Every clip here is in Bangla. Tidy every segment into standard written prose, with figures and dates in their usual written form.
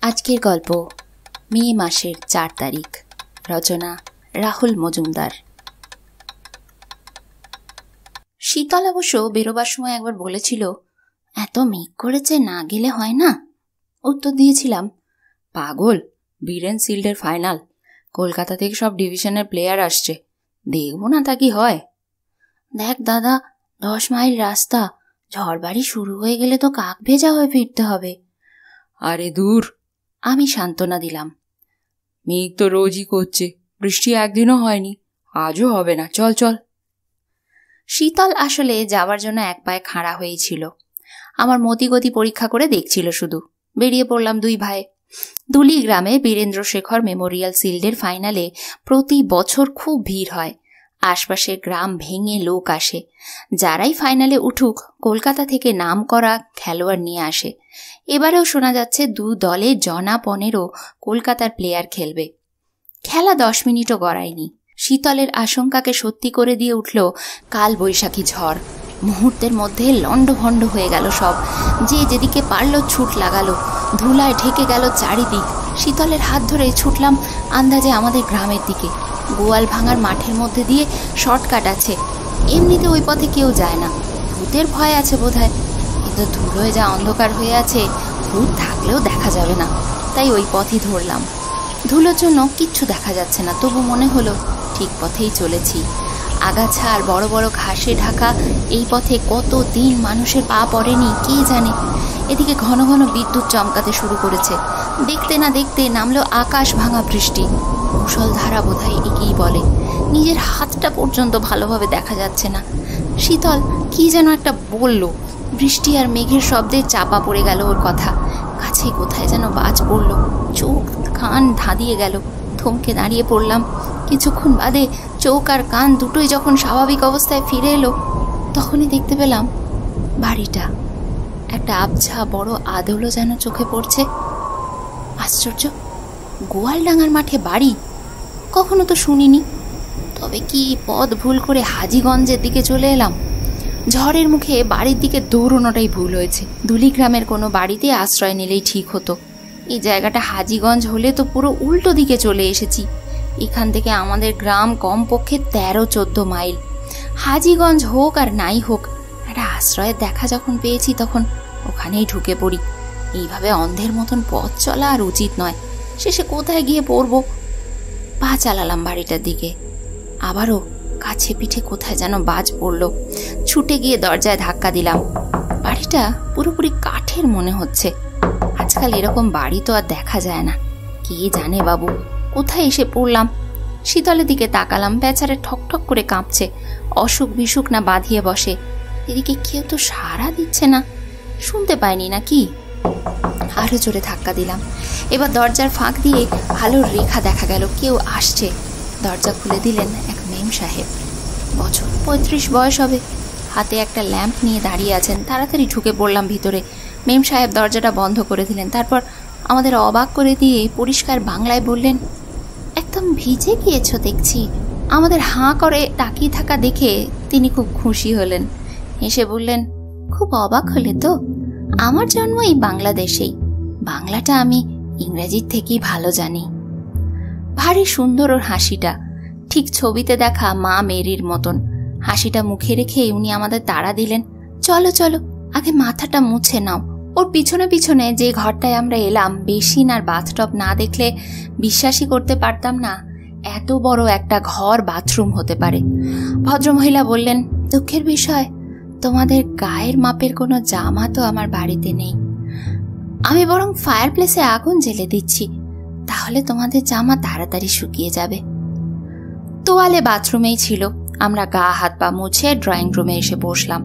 আজকের গল্প মে মাসের 4 তারিখ। রচনা রাহুল মজুমদার। শীতল অবশ্য বেরোবার সময় একবার বলেছিল, এত মেঘ করেছে, না গেলে হয় না। উত্তর দিয়েছিলাম, পাগল, বীরেন শিল্ডের ফাইনাল, কলকাতা থেকে সব ডিভিশনের প্লেয়ার আসছে, দেখবো না তা কি হয়। দেখ দাদা, 10 মাইল রাস্তা, ঝড় বাড়ি শুরু হয়ে গেলে তো কাক ভেজা হয়ে ফিরতে হবে। আরে দূর, আমি সান্ত্বনা দিলাম। মেঘ তো রোজই করছে, বৃষ্টি একদিনও হয়নি, আজও হবে না, চল চল। শীতল আসলে যাওয়ার জন্য এক পায়ে খাড়া হয়েছিল, আমার মতিগতি পরীক্ষা করে দেখছিল শুধু। বেরিয়ে পড়লাম দুই ভাই। দুলি গ্রামে বীরেন্দ্র শেখর মেমোরিয়াল শিল্ডের ফাইনালে প্রতি বছর খুব ভিড় হয়। আশপাশের গ্রাম ভেঙে লোক আসে। যারাই ফাইনালে উঠুক কলকাতা থেকে নাম করা খেলোয়াড় নিয়ে আসে। এবারেও শোনা যাচ্ছে 2 দলে জনা 15 কলকাতার প্লেয়ার খেলবে। খেলা 10 মিনিটও গড়ায়নি। শীতলের আশঙ্কাকে সত্যি করে দিয়ে উঠল কাল বৈশাখী ঝড়। মুহূর্তের মধ্যে লণ্ডভণ্ড হয়ে গেল সব। যে যেদিকে পারল ছুট লাগালো, ধুলায় ঢেকে গেল চারিদিক। শীতলের হাত ধরে ছুটলাম আন্দাজে আমাদের গ্রামের দিকে। গোয়াল ভাঙার মাঠের মধ্যে দিয়ে শর্টকাট আছে, এমনিতে ওই পথে কেউ যায় না, ভূতের ভয় আছে বোধহয়। কিন্তু ধুলোয় যা অন্ধকার হয়ে আছে, ভূত থাকলেও দেখা যাবে না, তাই ওই পথই ধরলাম। ধুলোর জন্য কিচ্ছু দেখা যাচ্ছে না, তবু মনে হলো ঠিক পথেই চলেছি। আগাছা আর বড় বড় ঘাসে ঢাকা এই পথে কত দিন মানুষের পা পড়েনি কে জানে। এদিকে ঘন ঘন বিদ্যুৎ চমকাতে শুরু করেছে। দেখতে না দেখতে নামলো আকাশ ভাঙা বৃষ্টি। মুষলধারা বোধহয় একেই বলে। নিজের হাতটা পর্যন্ত ভালোভাবে দেখা যাচ্ছে না। শীতল কি যেন একটা বলল, বৃষ্টি আর মেঘের শব্দে চাপা পড়ে গেল ওর কথা। কাছে কোথায় যেন বাজ পড়ল, চোখ কান ধাঁধিয়ে গেল। থমকে দাঁড়িয়ে পড়লাম। কিছুক্ষণ বাদে চোখ আর কান দুটোই যখন স্বাভাবিক অবস্থায় ফিরে এলো, তখনই দেখতে পেলাম বাড়িটা। একটা আবছা বড় আদলও যেন চোখে পড়ছে। আশ্চর্য, গোয়ালডাঙ্গার মাঠে বাড়ি, কখনো তো শুনিনি। তবে কি পথ ভুল করে হাজীগঞ্জের দিকে চলে এলাম? ঝড়ের মুখে বাড়ির দিকে দৌড়নোটাই ভুল হয়েছে। দুলিগ্রামের কোনো বাড়িতে আশ্রয় নিলেই ঠিক হতো। এই জায়গাটা হাজীগঞ্জ হলে তো পুরো উল্টো দিকে চলে এসেছি। এখান থেকে আমাদের গ্রাম কমপক্ষে 13-14 মাইল। হাজীগঞ্জ হোক আর নাই হোক, একটা আশ্রয়ের দেখা যখন পেয়েছি তখন ওখানেই ঢুকে পড়ি। এইভাবে অন্ধের মতন পথ চলা আর উচিত নয়। শেষে কোথায় গিয়ে পড়বো? পা চালালাম বাড়িটার দিকে। আবারও কাছে পিঠে কোথায় যেন বাজ পড়ল। ছুটে গিয়ে দরজায় ধাক্কা দিলাম। বাড়িটা পুরোপুরি কাঠের মনে হচ্ছে। আজকাল এরকম বাড়ি তো আর দেখা যায় না। কে জানে বাবু, কোথায় এসে পড়লাম? শীতলের দিকে তাকালাম, বেচারা ঠকঠক করে কাঁপছে। অসুখ বিসুখ না বাঁধিয়ে বসে। এদিকে কেউ তো সাড়া দিচ্ছে না, শুনতে পাইনি না কি? আরো জোরে ধাক্কা দিলাম। এবার দরজার ফাঁক দিয়ে আলোর রেখা দেখা গেল, কেউ আসছে। দরজা খুলে দিলেন এক মেম সাহেব। বছর 35 বয়স হবে। হাতে একটা ল্যাম্প নিয়ে দাঁড়িয়ে আছেন। তাড়াতাড়ি ঢুকে পড়লাম ভিতরে। মেম সাহেব দরজাটা বন্ধ করে দিলেন। তারপর আমাদের অবাক করে দিয়ে পরিষ্কার বাংলায় বললেন, একদম ভিজে গিয়েছো দেখছি। আমাদের হাঁ করে তাকিয়ে থাকা দেখে তিনি খুব খুশি হলেন। হেসে বললেন, খুব অবাক হলে তো? আমার জন্ম এই বাংলাদেশেই। বাংলাটা আমি ইংরেজির থেকেই ভালো জানি। ভারী সুন্দর ওর হাসিটা, ঠিক ছবিতে দেখা মা মেরির মতন। হাসিটা মুখে রেখে উনি আমাদের তাড়া দিলেন, চলো চলো, আগে মাথাটা মুছে নাও। ওর পিছনে পিছনে যে ঘরটায় আমরা এলাম, বেসিন আর বাথটব না দেখলে বিশ্বাসই করতে পারতাম না এত বড় একটা ঘর বাথরুম হতে পারে। ভদ্রমহিলা বললেন, দুঃখের বিষয়, তোমাদের গায়ের মাপের কোনো জামা তো আমার বাড়িতে নেই। আমি বরং ফায়ার প্লেসে আগুন জ্বেলে দিচ্ছি, তাহলে তোমাদের জামা তাড়াতাড়ি শুকিয়ে যাবে। তোয়ালে বাথরুমেই ছিল। আমরা গা হাত পা মুছে ড্রয়িং রুমে এসে বসলাম।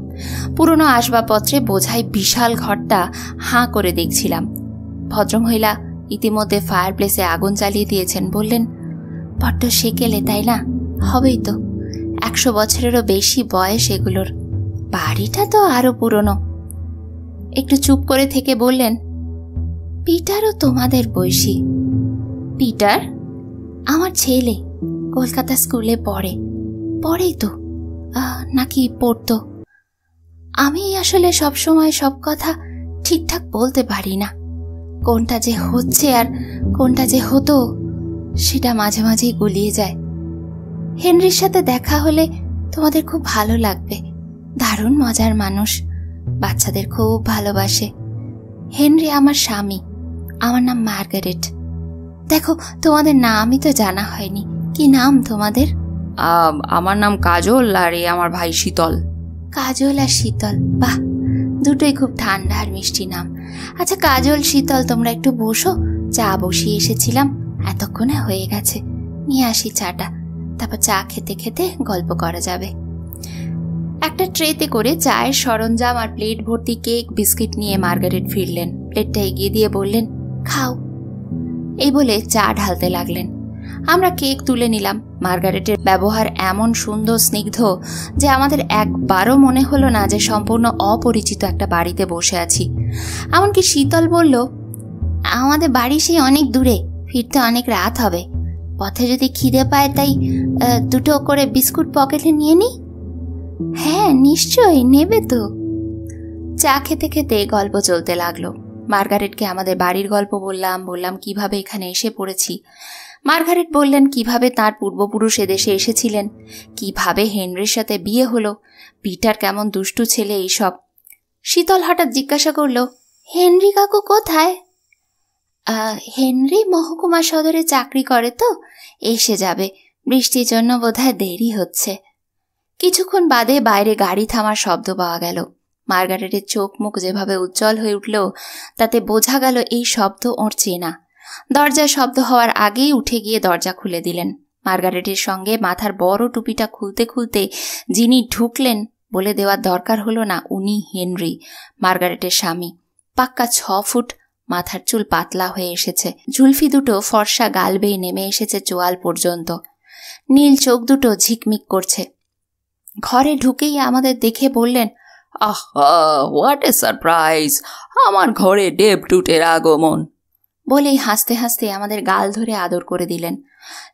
পুরনো আসবাবপত্রে বোঝাই বিশাল ঘরটা হাঁ করে দেখছিলাম। ভদ্রমহিলা ইতিমধ্যে ফায়ার প্লেসে আগুন জ্বালিয়ে দিয়েছেন। বললেন, বড্ড সেকেলে তাই না? হবেই তো, 100 বছরেরও বেশি বয়স এগুলোর। বাড়িটা তো আরো পুরনো। একটু চুপ করে থেকে বললেন, পিটারও তোমাদের বয়সী। পিটার? আমার ছেলে, কলকাতা স্কুলে পড়েই তো, নাকি পড়তো। আমি আসলে সবসময় সব কথা ঠিকঠাক বলতে পারি না। কোনটা যে হচ্ছে আর কোনটা যে হতো সেটা মাঝে মাঝেই গুলিয়ে যায়। হেনরির সাথে দেখা হলে তোমাদের খুব ভালো লাগবে, দারুণ মজার মানুষ, বাচ্চাদের খুব ভালোবাসে। হেনরি আমার স্বামী, আমার নাম মার্গারেট। দেখো, তোমাদের নামই তো জানা হয়নি, কি নাম তোমাদের? আমার নাম কাজল, আর এ আমার ভাই শীতল। কাজল আর শীতল, বাহ, দুটোই খুব ঠান্ডা আর মিষ্টি নাম। আচ্ছা কাজল, শীতল, তোমরা একটু বসো, চা বসিয়ে এসেছিলাম, এতক্ষণে হয়ে গেছে, নিয়ে আসি চাটা, তারপর চা খেতে খেতে গল্প করা যাবে। একটা ট্রেতে করে চায়ের সরঞ্জাম আর প্লেট ভর্তি কেক বিস্কিট নিয়ে মার্গারেট ফিরলেন। প্লেটটা এগিয়ে দিয়ে বললেন, খাও। এই বলে চা ঢালতে লাগলেন। আমরা কেক তুলে নিলাম। মার্গারেটের ব্যবহার এমন সুন্দর স্নিগ্ধ যে আমাদের একবারও মনে হলো না যে সম্পূর্ণ অপরিচিত একটা বাড়িতে বসে আছি। এমনকি শীতল বলল, আমাদের বাড়ি সেই অনেক দূরে, ফিরতে অনেক রাত হবে, পথে যদি খিদে পায় তাই দুটো করে বিস্কুট পকেটে নিয়ে নিই। হ্যাঁ নিশ্চয়ই, নেবে তো। চা খেতে খেতে গল্প চলতে লাগলো। মার্গারেটকে আমাদের বাড়ির গল্প বললাম কিভাবে এখানে এসে পড়েছি। মার্গারেট বললেন কিভাবে তার পূর্বপুরুষ এদেশে এসেছিলেন, কিভাবে হেনরির সাথে বিয়ে হলো, পিটার কেমন দুষ্টু ছেলে, এইসব। শীতল হঠাৎ জিজ্ঞাসা করলো, হেনরি কাকু কোথায়? হেনরি মহকুমা সদরে চাকরি করে, তো এসে যাবে, বৃষ্টির জন্য বোধহয় দেরি হচ্ছে। কিছুক্ষণ বাদে বাইরে গাড়ি থামার শব্দ পাওয়া গেল। মার্গারেটের চোখ মুখ যেভাবে উজ্জ্বল হয়ে উঠল তাতে বোঝা গেল এই শব্দ ওর চেনা। দরজায় শব্দ হওয়ার আগেই উঠে গিয়ে দরজা খুলে দিলেন। মার্গারেটের সঙ্গে মাথার বড় টুপিটা খুলতে খুলতে যিনি ঢুকলেন বলে দেওয়ার দরকার হলো না, উনি হেনরি, মার্গারেটের স্বামী। পাক্কা 6 ফুট, মাথার চুল পাতলা হয়ে এসেছে, জুলফি দুটো ফর্সা গাল বেয়ে নেমে এসেছে চোয়াল পর্যন্ত, নীল চোখ দুটো ঝিকমিক করছে। ঘরে ঢুকেই আমাদের দেখে বললেন, আহা, হোয়াট এ সারপ্রাইজ, আমার ঘরে ডেপুটের আগমন। বলেই হাসতে হাসতে আমাদের গাল ধরে আদর করে দিলেন।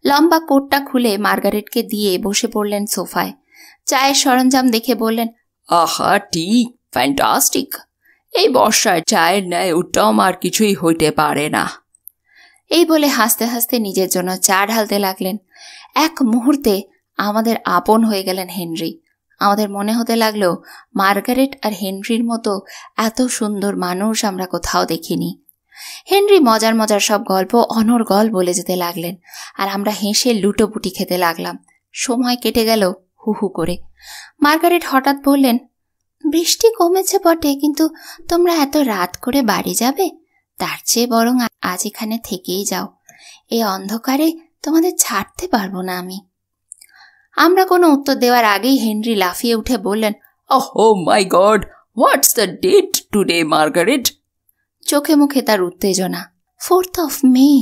লম্বা কোটটা খুলে মার্গারেটকে দিয়ে বসে পড়লেন সোফায়। চায়ের সরঞ্জাম দেখে বললেন, আহা, ঠিক ফ্যান্টাস্টিক, এই বর্ষায় চায়ের ন্যায় উত্তম আর কিছুই হইতে পারে না। এই বলে হাসতে হাসতে নিজের জন্য চা ঢালতে লাগলেন। এক মুহূর্তে আমাদের আপন হয়ে গেলেন হেনরি। আমাদের মনে হতে লাগলো মার্গারেট আর হেনরির মতো এত সুন্দর মানুষ আমরা কোথাও দেখিনি। হেনরি মজার মজার সব গল্প অনর্গল বলে যেতে লাগলেন, আর আমরা হেসে লুটোপুটি খেতে লাগলাম। সময় কেটে গেল হু হু করে। মার্গারেট হঠাৎ বললেন, বৃষ্টি কমেছে বটে, কিন্তু তোমরা এত রাত করে বাড়ি যাবে, তার চেয়ে বরং আজ এখানে থেকেই যাও, এই অন্ধকারে তোমাদের ছাড়তে পারবো না আমি। আমরা কোনো উত্তর দেওয়ার আগেই হেনরি লাফিয়ে উঠে বললেন, Oh my God, what's the date today, Margaret? চোখে মুখে তার উত্তেজনা। 4th of May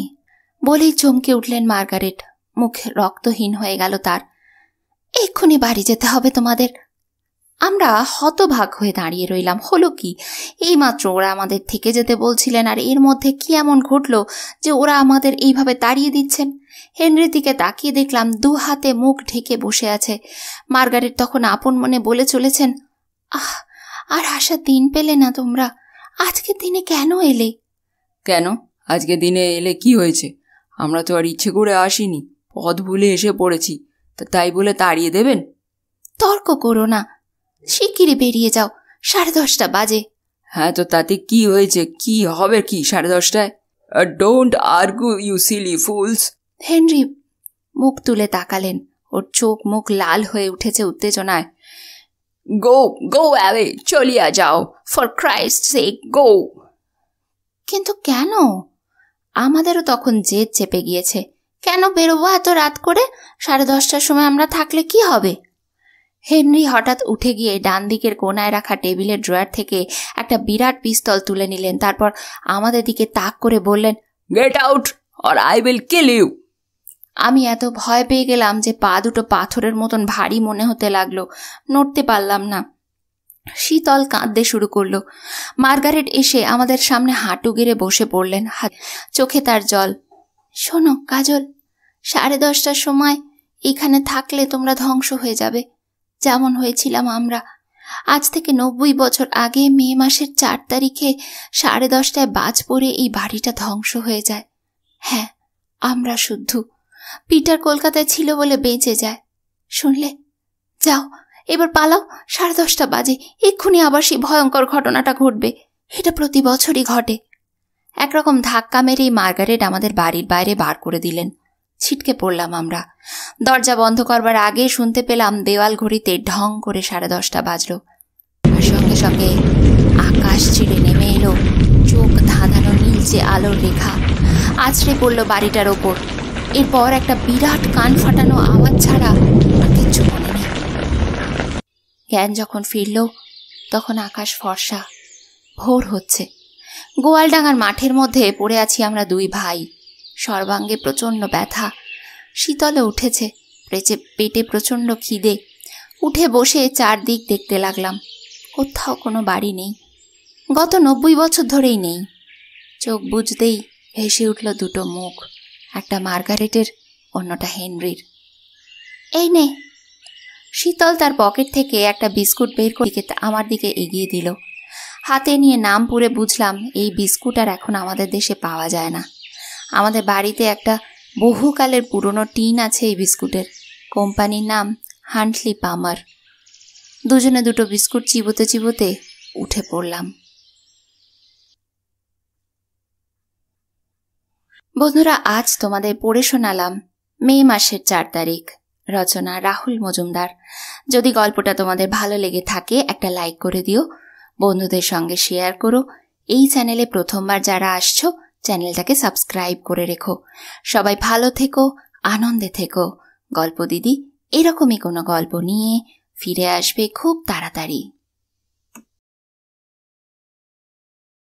বলেই চমকে উঠলেন মার্গারেট। মুখ রক্তহীন হয়ে গেল তার। এক্ষুনি বাড়ি যেতে হবে তোমাদের। আমরা হতভাগ হয়ে দাঁড়িয়ে রইলাম। হলো কি, এইমাত্র ওরা আমাদের থেকে যেতে বলছিলেন, আর এর মধ্যে কি এমন ঘটলো যে ওরা আমাদের এইভাবে তাড়িয়ে দিচ্ছেন? হেনরির দিকে তাকিয়ে দেখলাম 2 হাতে মুখ ঢেকে বসে আছে। মার্গারেট তখন আপন মনে বলে চলেছেন, আর আসার দিন পেলে না তোমরা? আজকের দিনে কেন এলে? কেন আজকে দিনে এলে কি হয়েছে? আমরা তো আর ইচ্ছে করে আসিনি, পথ ভুলে এসে পড়েছি, তাই বলে তাড়িয়ে দেবেন? তর্ক করো না, শিগগিরই বেরিয়ে যাও, 10:30 বাজে। হ্যাঁ, তো তাতে কি হয়েছে? কি হবে কি 10:30টায়? Don't argue you silly fools. Henry মুখ তুলে তাকালেন। ওর চোখ মুখ লাল হয়ে উঠেছে উত্তেজনায়। গো গো অ্যাওয়ে, চলিয়া যাও, ফর ক্রাইস্ট সেক গো। কিন্তু কেন? আমাদেরও তখন জেদ চেপে গিয়েছে। কেন বেরোবো এত রাত করে? 10:30টার সময় আমরা থাকলে কি হবে? হেনরি হঠাৎ উঠে গিয়ে ডান দিকের কোনায় রাখা টেবিলের ড্রয়ার থেকে একটা বিরাট পিস্তল তুলে নিলেন। তারপর আমাদের দিকে তাক করে বললেন, get out or I will kill you. আমি এত ভয় পেয়ে গেলাম যে পা দুটো পাথরের মতন ভারী মনে হতে লাগলো, নড়তে পারলাম না। শীতল কাঁদতে শুরু করলো। মার্গারেট এসে আমাদের সামনে হাঁটু গেড়ে বসে পড়লেন, চোখে তার জল। শোনো কাজল, 10:30টার সময় এখানে থাকলে তোমরা ধ্বংস হয়ে যাবে, যেমন হয়েছিলাম আমরা। আজ থেকে 90 বছর আগে মে মাসের 4 তারিখে 10:30টায় বাজ পড়ে এই বাড়িটা ধ্বংস হয়ে যায়। হ্যাঁ, আমরা শুদ্ধ। পিটার কলকাতায় ছিল বলে বেঁচে যায়। শুনলে? যাও, এবার পালাও। 10:30 বাজে, এক্ষুনি আবার সেই ভয়ঙ্কর ঘটনাটা ঘটবে। এটা প্রতি বছরই ঘটে। একরকম ধাক্কা মেরেই মার্গারেট আমাদের বাড়ির বাইরে বার করে দিলেন। ছিটকে পড়লাম আমরা। দরজা বন্ধ করবার আগে শুনতে পেলাম দেওয়াল ঘড়িতে ঢং করে 10:30 বাজলো। আর সঙ্গে সঙ্গে আকাশ ছিঁড়ে নেমে এলো চোখ ধাঁধানো নীলচে আলোর রেখা, আছড়ে পড়ল বাড়িটার ওপর। এরপর একটা বিরাট কান ফাটানো আওয়াজ ছাড়া আর কিচ্ছু মনে নেই। জ্ঞান যখন ফিরল তখন আকাশ ফর্সা, ভোর হচ্ছে। গোয়ালডাঙ্গার মাঠের মধ্যে পড়ে আছি আমরা 2 ভাই। সর্বাঙ্গে প্রচণ্ড ব্যথা, শীতলে উঠেছে, পেটে প্রচণ্ড খিদে। উঠে বসে চারদিক দেখতে লাগলাম। কোথাও কোনো বাড়ি নেই, গত 90 বছর ধরেই নেই। চোখ বুঝতেই ভেসে উঠল 2টো মুখ, একটা মার্গারেটের, অন্যটা হেনরির। এই নে। শীতল তার পকেট থেকে একটা বিস্কুট বের করে আমার দিকে এগিয়ে দিল। হাতে নিয়ে নাম পড়ে বুঝলাম এই বিস্কুট আর এখন আমাদের দেশে পাওয়া যায় না। আমাদের বাড়িতে একটা বহুকালের পুরনো টিন আছে এই বিস্কুটের। কোম্পানির নাম হান্টলি পামার। দুজনে 2টো বিস্কুট চিবোতে চিবোতে উঠে পড়লাম। বন্ধুরা, আজ তোমাদের পড়ে শোনালাম মে মাসের 4 তারিখ। রচনা রাহুল মজুমদার। যদি গল্পটা তোমাদের ভালো লেগে থাকে একটা লাইক করে দিও, বন্ধুদের সঙ্গে শেয়ার করো। এই চ্যানেলে প্রথমবার যারা আসছো চ্যানেলটাকে সাবস্ক্রাইব করে রেখো। সবাই ভালো থেকো, আনন্দে থেকো। গল্প দিদি এরকমই কোনো গল্প নিয়ে ফিরে আসবে খুব তাড়াতাড়ি।